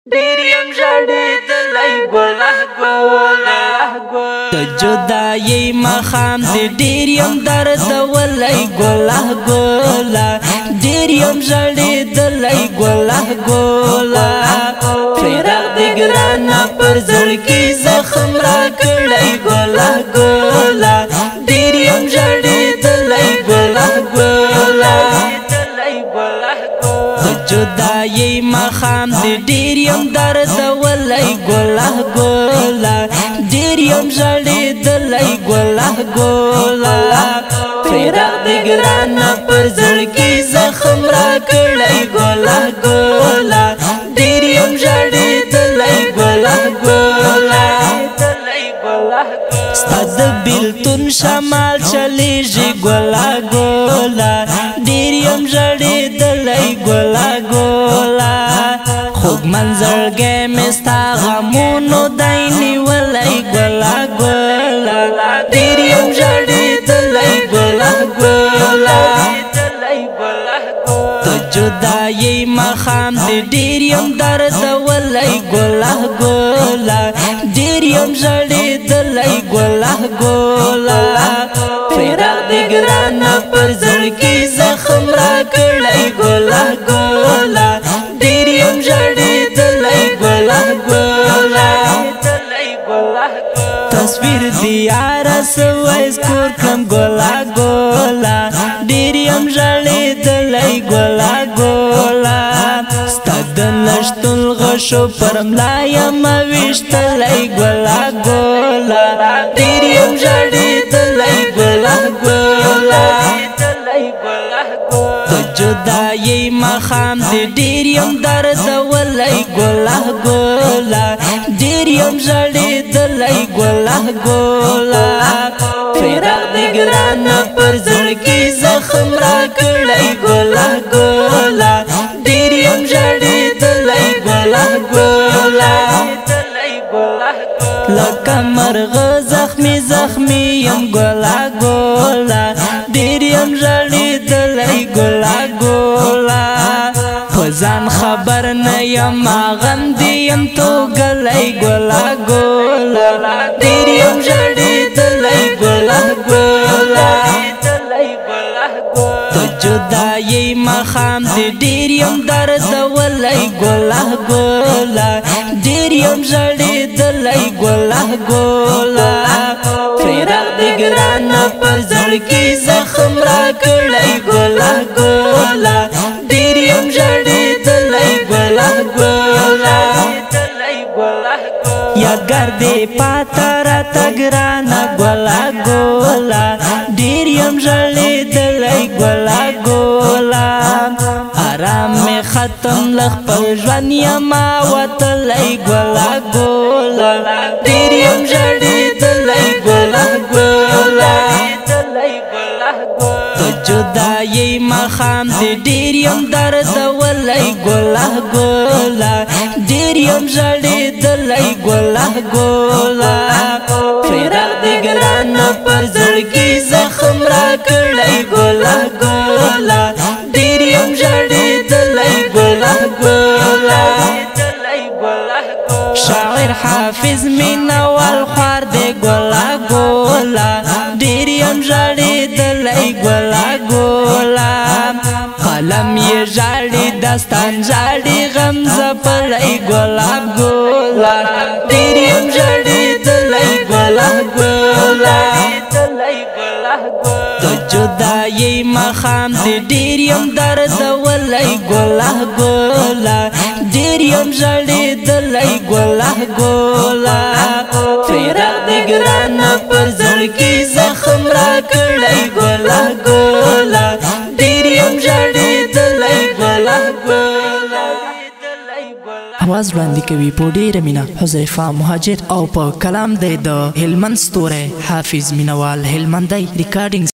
ډېریم ژړېدلی ګله ګله د جدایۍ ماښام د ډېریم دردولی ګله ګله ډېریم ژړېدلی ګله ګله فراق د ګرانه پر زړګي زخم راکړی ګله ګله ډېریم ژړېدلی ګله ګله د جدایۍ ماښام د ډېریم دردولی ګله ګله ډېریم ژړېدلی ګله ګله فراق د ګرانه پر زړګي زخم راکړی ګله ګله ډېریم ژړېدلی ګله ګله ستا د بېلتون شمال چلیږي ګله ګله ډېریم ژړېدلی ګله ګله خوږ منظرګی مې ستا غمونو دی نیولی ګله ګله ډېریم ژړېدلی ګله ګله د جدایۍ ماښام د ډېریم دردولی ګله ګله ډېریم ژړېدلی ګله ګله فراق د ګرانه پر زړګي زخم راکړی ګله ګله ډېریم ژړېدلی ګله ګله تصویر دی یاره سوی سکور کړم ګله ګله ډېریم ژړېدلی ګله ګله ستا د نشتون غشو پر ملا یمه ویشتلی ګله ګله ډېریم ژړېدلی ګله ګله د جدایۍ ماښام د ډېریم دردولی ګله ګله ډېریم ژړېدلی ګله ګله فراق د ګرانه پر زړګي زخم راکړی ګله ګله ډېریم ژړېدلی ګله ګله لکه مرغه زخمي زخمي یم ګله ګله ډېریم ژړېدلی ګله ګله په ځان خبر نه یم غمدې یم توږلی ګله ګله ډېریم ژړېدلی ګله ګله د جدایۍ ماښام د ډېریم دردولی ګله ګله ډېریم ژړېدلی ګله ګله فراق د ګرانه پر زړګي زخم راکړی ګله ګله ډېریم ژړېدلی ګله ګله یادګار دې پاته راته ګرانه ګله ګله ډېریم ژړېدلی ګله ګله آرام مې ختم له خپل ژوند یمه وتلی ګله ګله ډېریم ژړېدلی ګله ګله د جدایۍ ماښام د ډېریم دردولی ګله ګله ډېریم ژړېدلی ګله ګله فراق د ګرانه پر زړګي زخم راکړی ګله ګله ډېریم ژړېدلی ګله ګله شاعر حافظ مینوال خوار دی ګله ګله ډېریم ژړېدلی ګله ګله قلم یې ژاړي داستان ژاړي غم ځپلی ګله ګله ډېریم ژړېدلی ګله ګله د جدایۍ ماښام د ډېریم دردولی ګله ګله ډېریم ژړېدلی ګله ګله فراق د ګرانه پر زړګي زخم راکړی ګله ګله ډېریم ژړېدلی ګله ګله आवाज وړاندې کوي په ډېره مینه حذیفه مهاجر او په کلام دی د هلمند ستوری حافظ مینوال هلمندی ریکارډینګ